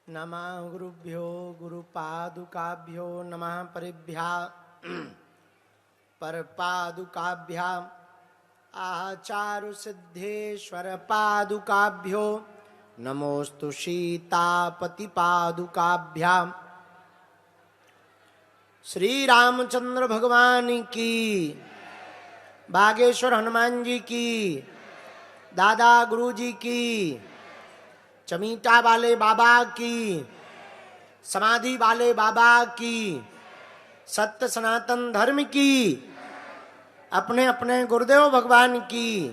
नमः गुरुभ्यो गुरुपादुकाभ्यो नमः परिभ्या परपादुकाभ्याम् आचारु सिद्धेश्वर पादुकाभ्यो नमोस्तु सीतापति पादुकाभ्याम्। श्री रामचंद्र भगवान की, बागेश्वर हनुमान जी की, दादा गुरु जी की, चमीटा वाले बाबा की, समाधि वाले बाबा की, सत्य सनातन धर्म की, अपने अपने गुरुदेव भगवान की,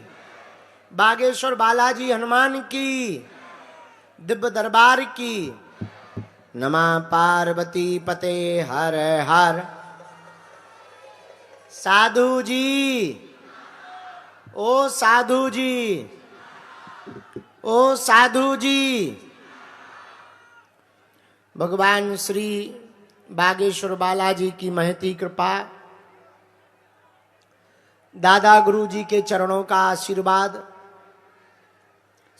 बागेश्वर बालाजी हनुमान की, दिव्य दरबार की। नमः पार्वती पते हर हर। साधु जी, ओ साधु जी, ओ साधु जी। भगवान श्री बागेश्वर बालाजी की महती कृपा, दादा गुरु जी के चरणों का आशीर्वाद,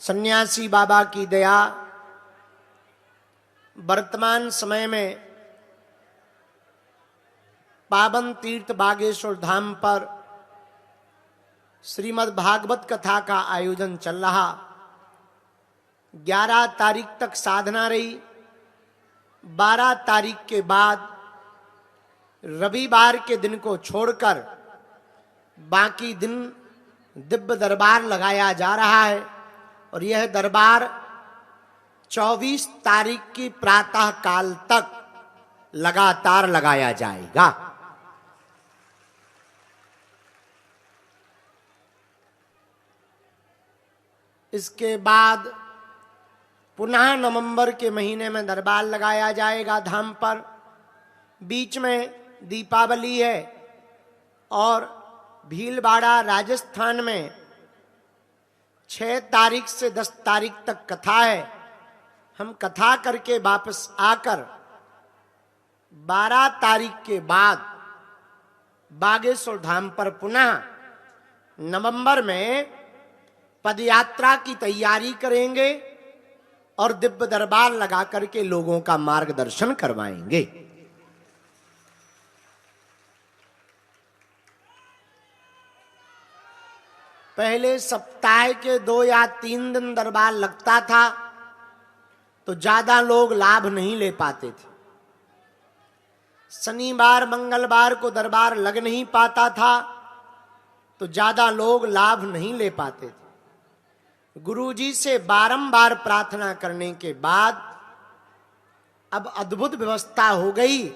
सन्यासी बाबा की दया, वर्तमान समय में पावन तीर्थ बागेश्वर धाम पर श्रीमद् भागवत कथा का आयोजन चल रहा। 11 तारीख तक साधना रही। 12 तारीख के बाद रविवार के दिन को छोड़कर बाकी दिन दिव्य दरबार लगाया जा रहा है और यह दरबार 24 तारीख की प्रातः काल तक लगातार लगाया जाएगा। इसके बाद पुनः नवंबर के महीने में दरबार लगाया जाएगा धाम पर। बीच में दीपावली है और भीलवाड़ा राजस्थान में 6 तारीख से 10 तारीख तक कथा है। हम कथा करके वापस आकर 12 तारीख के बाद बागेश्वर धाम पर पुनः नवंबर में पदयात्रा की तैयारी करेंगे और दिव्य दरबार लगा करके लोगों का मार्गदर्शन करवाएंगे। पहले सप्ताह के 2 या 3 दिन दरबार लगता था तो ज्यादा लोग लाभ नहीं ले पाते थे। शनिवार मंगलवार को दरबार लग नहीं पाता था तो ज्यादा लोग लाभ नहीं ले पाते थे। गुरुजी से बारंबार प्रार्थना करने के बाद अब अद्भुत व्यवस्था हो गई।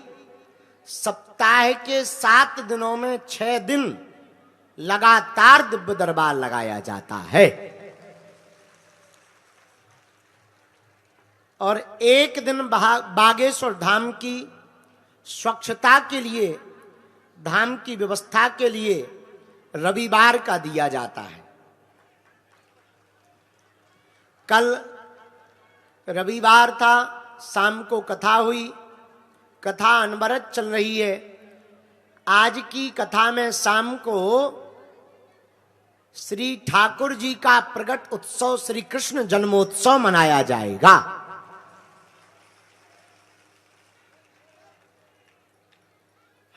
सप्ताह के 7 दिनों में 6 दिन लगातार दिव्य दरबार लगाया जाता है और एक दिन बागेश्वर धाम की स्वच्छता के लिए, धाम की व्यवस्था के लिए रविवार का दिया जाता है। कल रविवार था, शाम को कथा हुई, कथा अनवरत चल रही है। आज की कथा में शाम को श्री ठाकुर जी का प्रगट उत्सव श्री कृष्ण जन्मोत्सव मनाया जाएगा।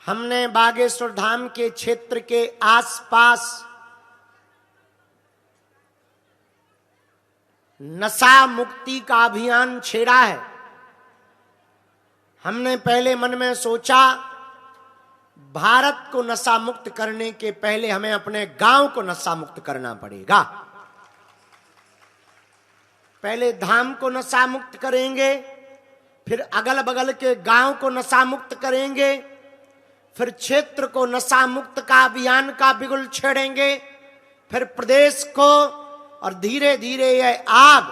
हमने बागेश्वर धाम के क्षेत्र के आसपास नशा मुक्ति का अभियान छेड़ा है। हमने पहले मन में सोचा भारत को नशा मुक्त करने के पहले हमें अपने गांव को नशा मुक्त करना पड़ेगा। पहले धाम को नशा मुक्त करेंगे, फिर अगल बगल के गांव को नशा मुक्त करेंगे, फिर क्षेत्र को नशा मुक्त का अभियान का बिगुल छेड़ेंगे, फिर प्रदेश को, और धीरे धीरे यह आग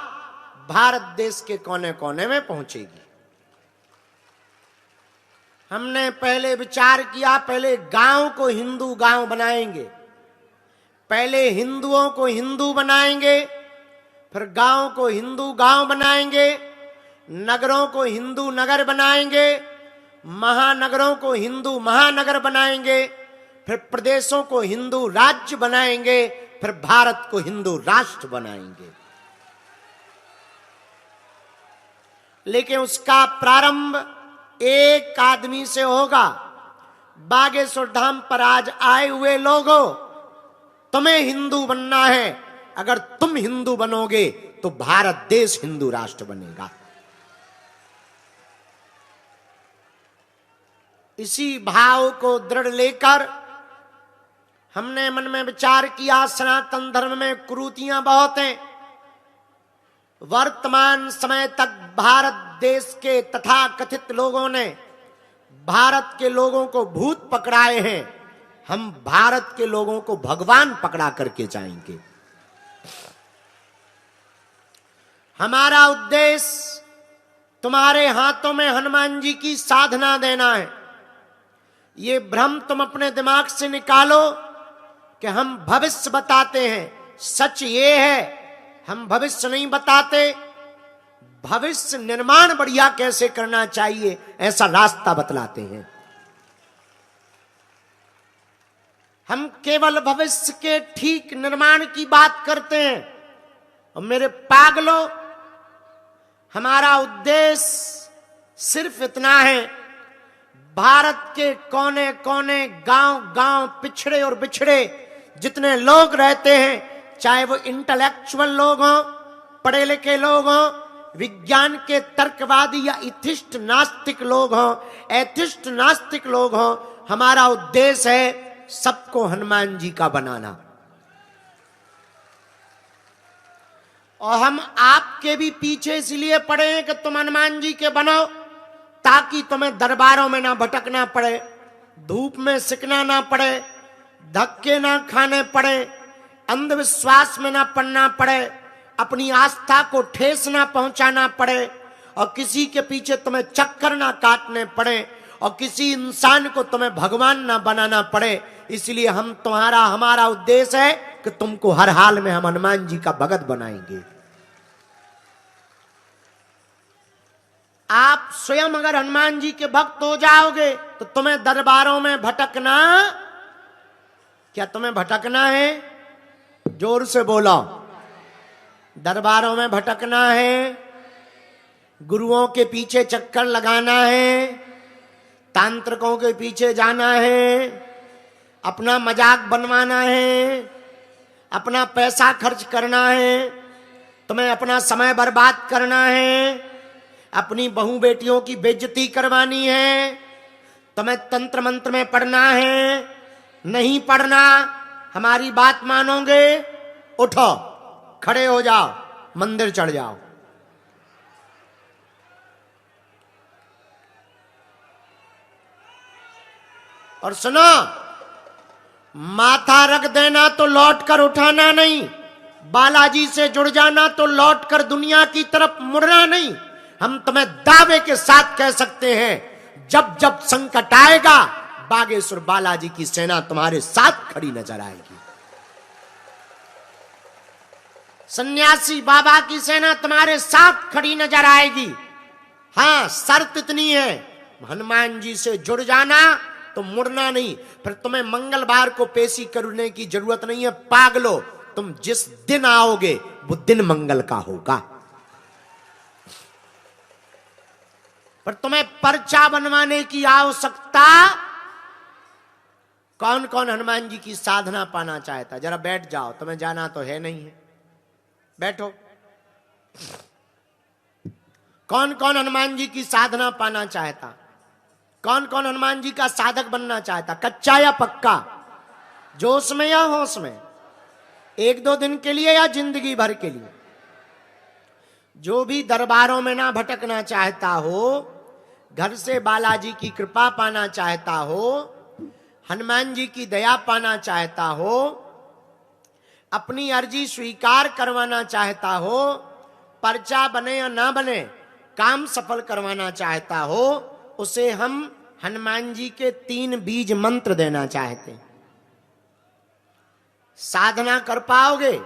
भारत देश के कोने कोने में पहुंचेगी। हमने पहले विचार किया, पहले गांव को हिंदू गांव बनाएंगे, पहले हिंदुओं को हिंदू बनाएंगे, फिर गांव को हिंदू गांव बनाएंगे, नगरों को हिंदू नगर बनाएंगे, महानगरों को हिंदू महानगर बनाएंगे, फिर प्रदेशों को हिंदू राज्य बनाएंगे, फिर भारत को हिंदू राष्ट्र बनाएंगे। लेकिन उसका प्रारंभ एक आदमी से होगा। बागेश्वर धाम पर आज आए हुए लोगों, तुम्हें हिंदू बनना है। अगर तुम हिंदू बनोगे तो भारत देश हिंदू राष्ट्र बनेगा। इसी भाव को दृढ़ लेकर हमने मन में विचार किया, सनातन धर्म में कुरीतियां बहुत हैं। वर्तमान समय तक भारत देश के तथाकथित लोगों ने भारत के लोगों को भूत पकड़ाए हैं। हम भारत के लोगों को भगवान पकड़ा करके जाएंगे। हमारा उद्देश्य तुम्हारे हाथों में हनुमान जी की साधना देना है। ये भ्रम तुम अपने दिमाग से निकालो कि हम भविष्य बताते हैं। सच ये है, हम भविष्य नहीं बताते। भविष्य निर्माण बढ़िया कैसे करना चाहिए, ऐसा रास्ता बतलाते हैं। हम केवल भविष्य के ठीक निर्माण की बात करते हैं। और मेरे पागलों, हमारा उद्देश्य सिर्फ इतना है, भारत के कोने कोने, गांव गांव, पिछड़े और बिछड़े जितने लोग रहते हैं, चाहे वो इंटेलेक्चुअल लोग हों, पढ़े लिखे लोग हों, विज्ञान के तर्कवादी या इथिस्ट नास्तिक लोग हों, एथिस्ट नास्तिक लोग हों, हमारा उद्देश्य है सबको हनुमान जी का बनाना। और हम आपके भी पीछे इसलिए पड़े हैं कि तुम हनुमान जी के बनो, ताकि तुम्हें दरबारों में ना भटकना पड़े, धूप में सिकना ना पड़े, धक्के ना खाने पड़े, अंधविश्वास में ना पड़ना पड़े, अपनी आस्था को ठेस ना पहुंचाना पड़े, और किसी के पीछे तुम्हें चक्कर ना काटने पड़े, और किसी इंसान को तुम्हें भगवान ना बनाना पड़े। इसलिए हमारा उद्देश्य है कि तुमको हर हाल में हम हनुमान जी का भगत बनाएंगे। आप स्वयं अगर हनुमान जी के भक्त हो जाओगे तो तुम्हें दरबारों में भटकना, क्या तुम्हें भटकना है? जोर से बोलो। दरबारों में भटकना है, गुरुओं के पीछे चक्कर लगाना है, तांत्रिकों के पीछे जाना है, अपना मजाक बनवाना है, अपना पैसा खर्च करना है, तुम्हें अपना समय बर्बाद करना है, अपनी बहू बेटियों की बेइज्जती करवानी है, तुम्हें तंत्र मंत्र में पढ़ना है। नहीं पढ़ना, हमारी बात मानोगे, उठो, खड़े हो जाओ, मंदिर चढ़ जाओ। और सुनो, माथा रख देना तो लौट कर उठाना नहीं, बालाजी से जुड़ जाना तो लौट कर दुनिया की तरफ मुड़ना नहीं। हम तुम्हें दावे के साथ कह सकते हैं, जब जब संकट आएगा, बागेश्वर बालाजी की सेना तुम्हारे साथ खड़ी नजर आएगी। सन्यासी बाबा की सेना तुम्हारे साथ खड़ी नजर आएगी। हां, शर्त इतनी है, हनुमान जी से जुड़ जाना तो मुड़ना नहीं। फिर तुम्हें मंगलवार को पेशी करने की जरूरत नहीं है। पागलो, तुम जिस दिन आओगे वो दिन मंगल का होगा। पर तुम्हें पर्चा बनवाने की आवश्यकता, कौन कौन हनुमान जी की साधना पाना चाहता? जरा बैठ जाओ, तुम्हें जाना तो है नहीं है, बैठो। कौन कौन हनुमान जी की साधना पाना चाहता? कौन कौन हनुमान जी का साधक बनना चाहता? कच्चा या पक्का? जोश में या होश में? एक दो दिन के लिए या जिंदगी भर के लिए? जो भी दरबारों में ना भटकना चाहता हो, घर से बालाजी की कृपा पाना चाहता हो, हनुमान जी की दया पाना चाहता हो, अपनी अर्जी स्वीकार करवाना चाहता हो, पर्चा बने या ना बने, काम सफल करवाना चाहता हो, उसे हम हनुमान जी के 3 बीज मंत्र देना चाहते हैं। साधना कर पाओगे?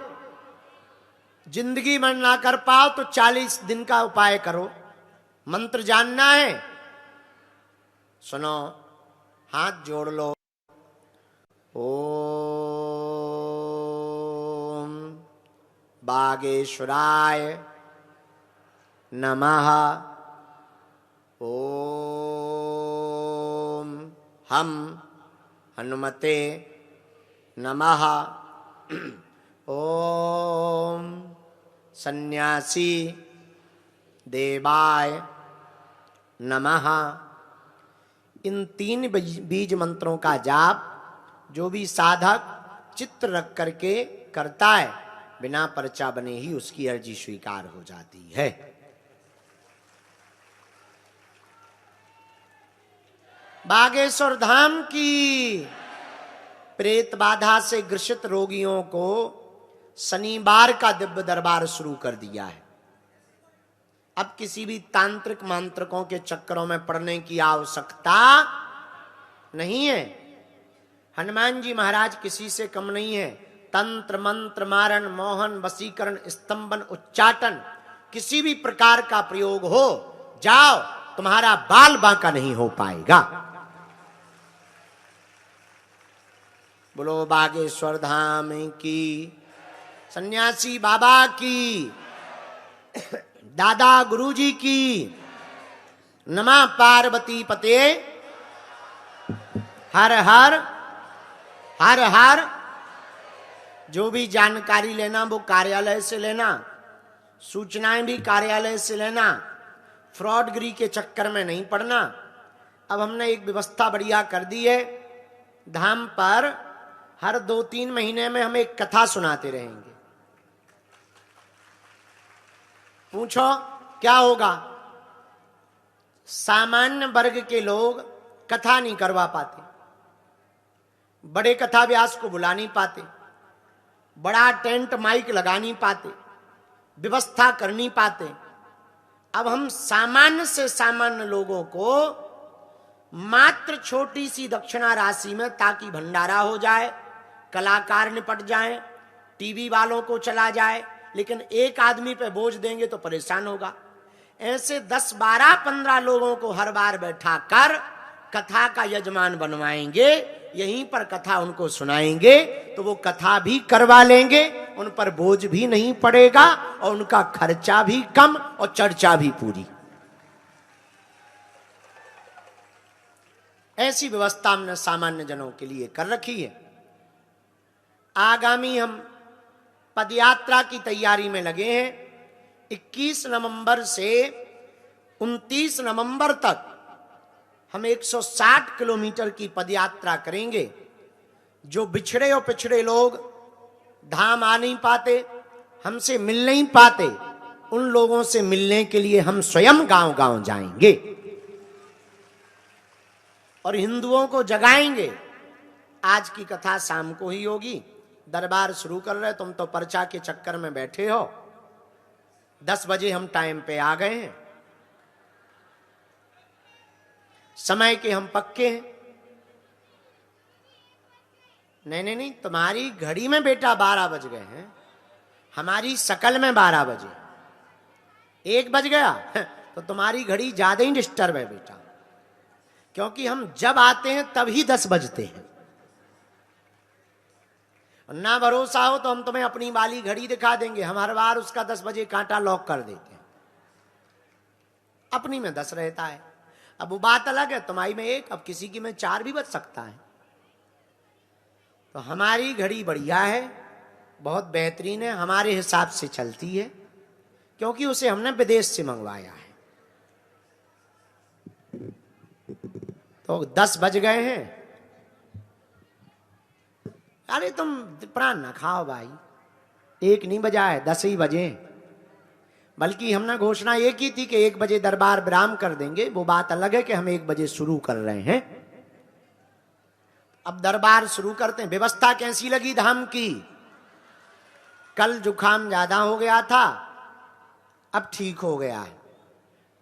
जिंदगी में ना कर पाओ तो 40 दिन का उपाय करो। मंत्र जानना है? सुनो, हाथ जोड़ लो। ओम बागेश्वराय नमः। ओम हम हनुमते नमः। ओम सन्यासी देवाय नमः। इन 3 बीज मंत्रों का जाप जो भी साधक चित्त रख करके करता है, बिना पर्चा बने ही उसकी अर्जी स्वीकार हो जाती है। बागेश्वर धाम की। प्रेत बाधा से ग्रसित रोगियों को शनिवार का दिव्य दरबार शुरू कर दिया है। अब किसी भी तांत्रिक मांत्रिकों के चक्करों में पड़ने की आवश्यकता नहीं है। हनुमान जी महाराज किसी से कम नहीं है। तंत्र मंत्र मारण मोहन वशीकरण स्तंभन उच्चाटन किसी भी प्रकार का प्रयोग हो, जाओ, तुम्हारा बाल बांका नहीं हो पाएगा। बोलो बागेश्वर धाम की, सन्यासी बाबा की, दादा गुरुजी की। नमः पार्वती पते। हर हर हर हर। जो भी जानकारी लेना वो कार्यालय से लेना, सूचनाएं भी कार्यालय से लेना। फ्रॉडगिरी के चक्कर में नहीं पड़ना। अब हमने एक व्यवस्था बढ़िया कर दी है। धाम पर हर 2-3 महीने में हम एक कथा सुनाते रहेंगे। पूछो क्या होगा? सामान्य वर्ग के लोग कथा नहीं करवा पाते, बड़े कथा व्यास को बुला नहीं पाते, बड़ा टेंट माइक लगा नहीं पाते, व्यवस्था कर नहीं पाते। अब हम सामान्य से सामान्य लोगों को मात्र छोटी सी दक्षिणा राशि में, ताकि भंडारा हो जाए, कलाकार निपट जाएं, टीवी वालों को चला जाए, लेकिन एक आदमी पे बोझ देंगे तो परेशान होगा। ऐसे 10, 12, 15 लोगों को हर बार बैठा कर कथा का यजमान बनवाएंगे, यहीं पर कथा उनको सुनाएंगे, तो वो कथा भी करवा लेंगे, उन पर बोझ भी नहीं पड़ेगा और उनका खर्चा भी कम और चर्चा भी पूरी। ऐसी व्यवस्था हमने सामान्य जनों के लिए कर रखी है। आगामी हम पदयात्रा की तैयारी में लगे हैं। 21 नवंबर से 29 नवंबर तक हम 160 किलोमीटर की पदयात्रा करेंगे। जो बिछड़े और पिछड़े लोग धाम आ नहीं पाते, हमसे मिल नहीं पाते, उन लोगों से मिलने के लिए हम स्वयं गांव-गांव जाएंगे और हिंदुओं को जगाएंगे। आज की कथा शाम को ही होगी। दरबार शुरू कर रहे, तुम तो पर्चा के चक्कर में बैठे हो। 10 बजे हम टाइम पे आ गए हैं, समय के हम पक्के हैं। नहीं, तुम्हारी घड़ी में बेटा 12 बज गए हैं, हमारी शकल में 12 बजे। 1 बज गया तो तुम्हारी घड़ी ज्यादा ही डिस्टर्ब है बेटा, क्योंकि हम जब आते हैं तभी 10 बजते हैं। ना भरोसा हो तो हम तुम्हें अपनी वाली घड़ी दिखा देंगे, हम हर बार उसका 10 बजे कांटा लॉक कर देते हैं। अपनी में 10 रहता है। अब वो बात अलग है, तुम्हारी में 1, अब किसी की में 4 भी बज सकता है। तो हमारी घड़ी बढ़िया है, बहुत बेहतरीन है, हमारे हिसाब से चलती है, क्योंकि उसे हमने विदेश से मंगवाया है। तो 10 बज गए हैं। अरे तुम प्राण ना खाओ भाई, 1 नहीं बजा है, 10 ही बजे। बल्कि हमने घोषणा ये की थी कि 1 बजे दरबार विराम कर देंगे। वो बात अलग है कि हम 1 बजे शुरू कर रहे हैं। अब दरबार शुरू करते हैं। व्यवस्था कैसी लगी धाम की? कल जुकाम ज्यादा हो गया था, अब ठीक हो गया है।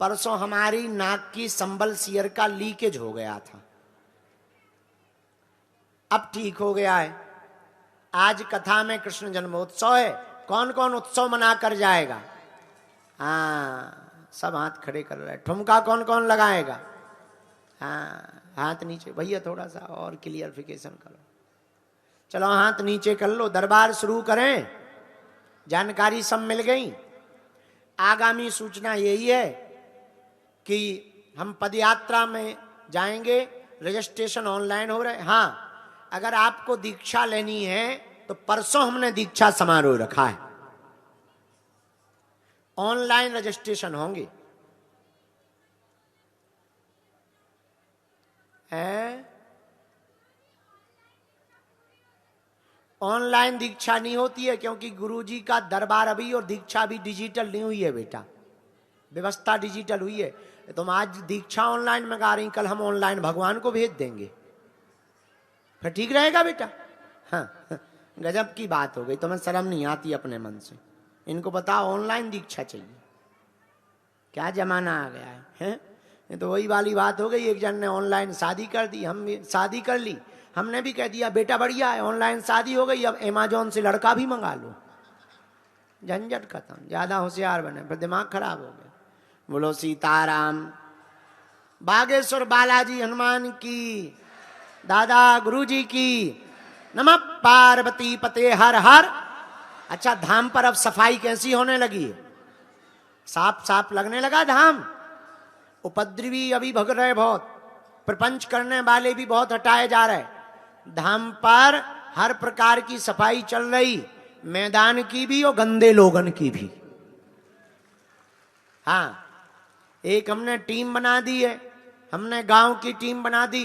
परसों हमारी नाक की संबल सियर का लीकेज हो गया था, अब ठीक हो गया है। आज कथा में कृष्ण जन्मोत्सव है। कौन कौन उत्सव मना कर जाएगा? हाँ, सब हाथ खड़े कर रहे हैं। ठुमका कौन कौन लगाएगा? हाँ, हाथ नीचे। भैया थोड़ा सा और क्लियरिफिकेशन करो। चलो हाथ नीचे कर लो, दरबार शुरू करें। जानकारी सब मिल गई। आगामी सूचना यही है कि हम पदयात्रा में जाएंगे, रजिस्ट्रेशन ऑनलाइन हो रहा है। हाँ, अगर आपको दीक्षा लेनी है तो परसों हमने दीक्षा समारोह रखा है, ऑनलाइन रजिस्ट्रेशन होंगे। ऑनलाइन दीक्षा नहीं होती है क्योंकि गुरुजी का दरबार अभी और दीक्षा भी डिजिटल नहीं हुई है बेटा, व्यवस्था डिजिटल हुई है। तुम आज दीक्षा ऑनलाइन मंगा रही, कल हम ऑनलाइन भगवान को भेज देंगे, फिर ठीक रहेगा बेटा। हाँ, गजब की बात हो गई, तुम्हें शर्म नहीं आती अपने मन से। इनको बताओ ऑनलाइन दीक्षा चाहिए, क्या जमाना आ गया है? ये तो वही वाली बात हो गई, एक जन ने ऑनलाइन शादी कर दी, हम भी शादी कर ली, हमने भी कह दिया बेटा बढ़िया है, ऑनलाइन शादी हो गई, अब अमेजोन से लड़का भी मंगा लो, झंझट खत्म। ज्यादा होशियार बने फिर दिमाग खराब हो गया। बोलो सीताराम। बागेश्वर बालाजी हनुमान की, दादा गुरुजी की, नमः पार्वती पते हर हर। अच्छा, धाम पर अब सफाई कैसी होने लगी है? साफ साफ लगने लगा धाम। उपद्रवी अभी भग रहे बहुत, प्रपंच करने वाले भी बहुत हटाए जा रहे। धाम पर हर प्रकार की सफाई चल रही, मैदान की भी और गंदे लोगन की भी। हाँ, एक हमने टीम बना दी है, हमने गांव की टीम बना दी,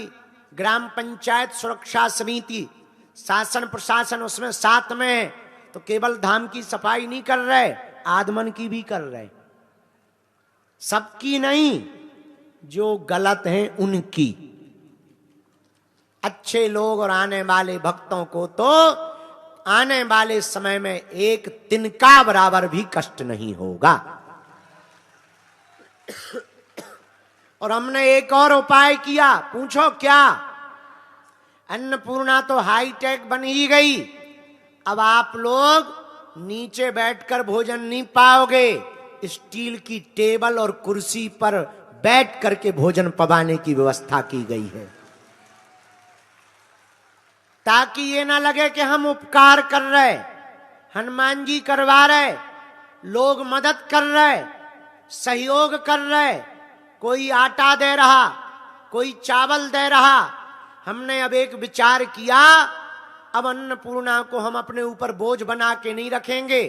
ग्राम पंचायत सुरक्षा समिति, शासन प्रशासन उसमें साथ में है। तो केवल धाम की सफाई नहीं कर रहे, आदमन की भी कर रहे। सबकी नहीं, जो गलत हैं उनकी। अच्छे लोग और आने वाले भक्तों को तो आने वाले समय में एक तिनका बराबर भी कष्ट नहीं होगा। और हमने एक और उपाय किया, पूछो क्या? अन्नपूर्णा तो हाईटेक बन ही गई, अब आप लोग नीचे बैठकर भोजन नहीं पाओगे, स्टील की टेबल और कुर्सी पर बैठ करके भोजन पवाने की व्यवस्था की गई है, ताकि ये ना लगे कि हम उपकार कर रहे, हनुमान जी करवा रहे, लोग मदद कर रहे, सहयोग कर रहे, कोई आटा दे रहा, कोई चावल दे रहा। हमने अब एक विचार किया, अब अन्नपूर्णा को हम अपने ऊपर बोझ बना के नहीं रखेंगे।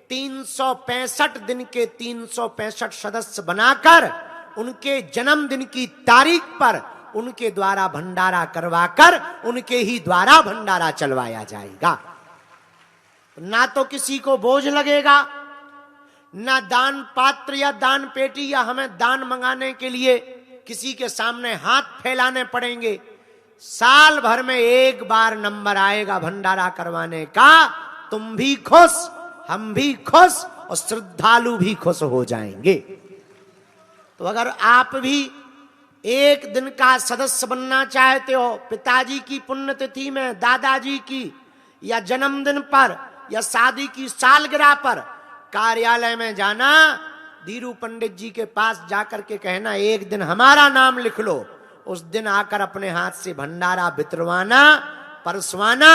365 दिन के 365 सदस्य बनाकर उनके जन्मदिन की तारीख पर उनके द्वारा भंडारा करवाकर उनके ही द्वारा भंडारा चलवाया जाएगा। ना तो किसी को बोझ लगेगा, ना दान पात्र या दान पेटी या हमें दान मंगाने के लिए किसी के सामने हाथ फैलाने पड़ेंगे। साल भर में एक बार नंबर आएगा भंडारा करवाने का, तुम भी खुश, हम भी खुश और श्रद्धालु भी खुश हो जाएंगे। तो अगर आप भी एक दिन का सदस्य बनना चाहते हो, पिताजी की पुण्यतिथि में, दादाजी की, या जन्मदिन पर, या शादी की सालगिरह पर, कार्यालय में जाना, धीरू पंडित जी के पास जाकर के कहना एक दिन हमारा नाम लिख लो। उस दिन आकर अपने हाथ से भंडारा वितरवाना, परसवाना,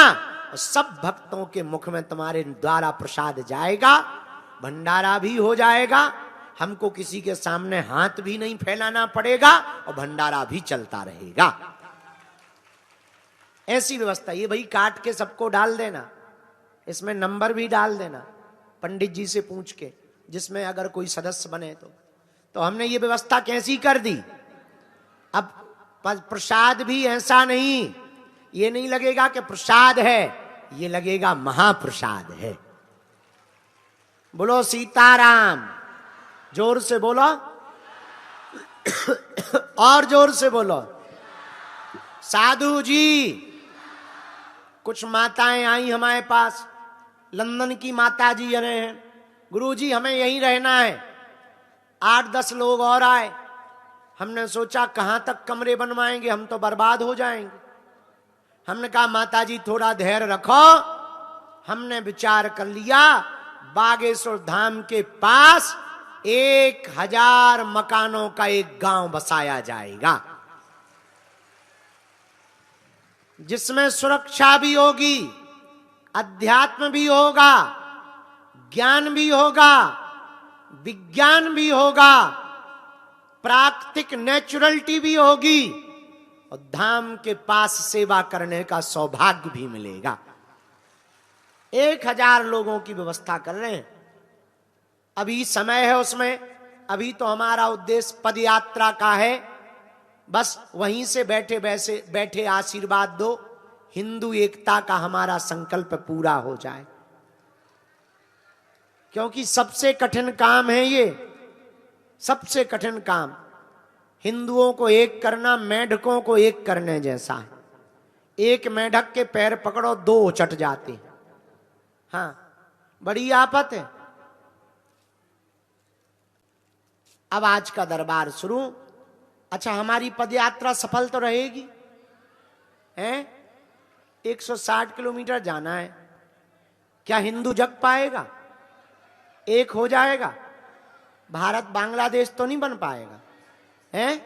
और सब भक्तों के मुख में तुम्हारे द्वारा प्रसाद जाएगा, भंडारा भी हो जाएगा, हमको किसी के सामने हाथ भी नहीं फैलाना पड़ेगा और भंडारा भी चलता रहेगा। ऐसी व्यवस्था। ये भाई काट के सबको डाल देना, इसमें नंबर भी डाल देना पंडित जी से पूछ के, जिसमें अगर कोई सदस्य बने तो हमने ये व्यवस्था कैसी कर दी। अब प्रसाद भी ऐसा नहीं, ये नहीं लगेगा कि प्रसाद है, ये लगेगा महाप्रसाद है। बोलो सीताराम। जोर से बोलो, और जोर से बोलो। साधु जी, कुछ माताएं आई हमारे पास, लंदन की माता जी आ रहे हैं, गुरुजी हमें यहीं रहना है। 8-10 लोग और आए, हमने सोचा कहां तक कमरे बनवाएंगे, हम तो बर्बाद हो जाएंगे। हमने कहा माता जी थोड़ा धैर्य रखो, हमने विचार कर लिया बागेश्वर धाम के पास 1000 मकानों का एक गांव बसाया जाएगा, जिसमें सुरक्षा भी होगी, अध्यात्म भी होगा, ज्ञान भी होगा, विज्ञान भी होगा, प्राकृतिक नेचुरलिटी भी होगी और धाम के पास सेवा करने का सौभाग्य भी मिलेगा। 1000 लोगों की व्यवस्था कर रहे हैं। अभी समय है उसमें, अभी तो हमारा उद्देश्य पद यात्रा का है। बस वहीं से बैठे आशीर्वाद दो, हिंदू एकता का हमारा संकल्प पूरा हो जाए, क्योंकि सबसे कठिन काम है ये, सबसे कठिन काम। हिंदुओं को एक करना मेंढकों को एक करने जैसा है। एक मेंढक के पैर पकड़ो, 2 उचट जाते हैं। हाँ, बड़ी आफत है। अब आज का दरबार शुरू। अच्छा, हमारी पदयात्रा सफल तो रहेगी हैं? 160 किलोमीटर जाना है। क्या हिंदू जग पाएगा? एक हो जाएगा? भारत बांग्लादेश तो नहीं बन पाएगा हैं?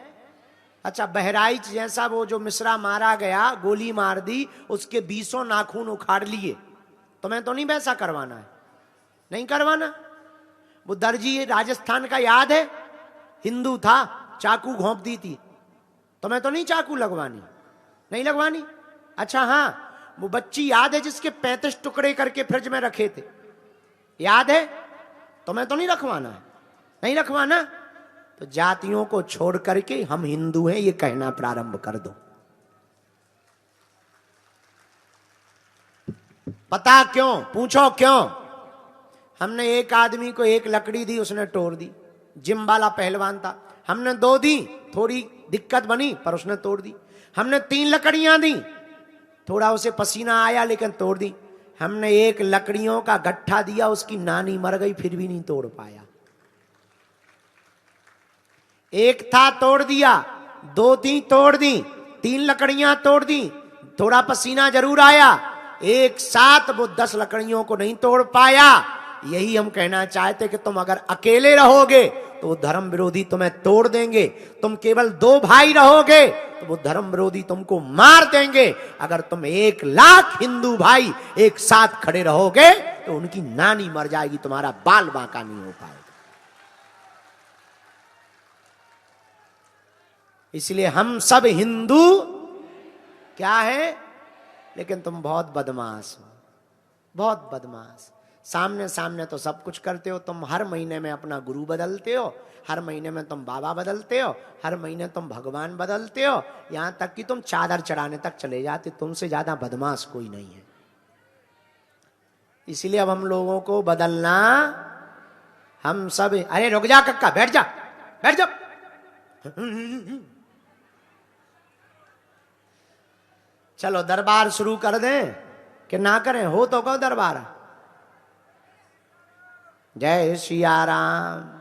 अच्छा, बहराइच जैसा वो जो मिश्रा मारा गया, गोली मार दी, उसके 20 नाखून उखाड़ लिए, तुम्हें तो नहीं वैसा करवाना है? नहीं करवाना। वो दर्जी राजस्थान का याद है, हिंदू था, चाकू घोंप दी थी, तुम्हें तो नहीं चाकू लगवानी? नहीं लगवानी। अच्छा हाँ, वो बच्ची याद है जिसके 35 टुकड़े करके फ्रिज में रखे थे, याद है? तुम्हें तो नहीं रखवाना है? नहीं रखवाना। तो जातियों को छोड़ करके हम हिंदू हैं ये कहना प्रारंभ कर दो। पता क्यों? पूछो क्यों? हमने एक आदमी को एक लकड़ी दी, उसने तोड़ दी। जिम वाला पहलवान था, हमने 2 दी, थोड़ी दिक्कत बनी पर उसने तोड़ दी। हमने 3 लकड़ियां दी, थोड़ा उसे पसीना आया लेकिन तोड़ दी। हमने 1 लकड़ियों का गट्ठा दिया, उसकी नानी मर गई फिर भी नहीं तोड़ पाया। एक था तोड़ दिया, 2 थी तोड़ दी, 3 लकड़ियां तोड़ दी, थोड़ा पसीना जरूर आया। एक साथ वो 10 लकड़ियों को नहीं तोड़ पाया। यही हम कहना चाहते कि तुम अगर अकेले रहोगे तो वो धर्म विरोधी तुम्हें तोड़ देंगे। तुम केवल 2 भाई रहोगे तो वो धर्म विरोधी तुमको मार देंगे। अगर तुम 1 लाख हिंदू भाई एक साथ खड़े रहोगे तो उनकी नानी मर जाएगी, तुम्हारा बाल बांका नहीं हो पाएगा। इसलिए हम सब हिंदू क्या है, लेकिन तुम बहुत बदमाश हो, बहुत बदमाश। सामने सामने तो सब कुछ करते हो, तुम हर महीने में अपना गुरु बदलते हो, हर महीने में तुम बाबा बदलते हो, हर महीने तुम भगवान बदलते हो, यहां तक कि तुम चादर चढ़ाने तक चले जाते। तुमसे ज्यादा बदमाश कोई नहीं है। इसलिए अब हम लोगों को बदलना, हम सब, अरे रुक जा कक्का, बैठ जा, बैठ जा। चलो दरबार शुरू कर दें कि ना करें? हो तो कहो दरबार। जय सिया राम।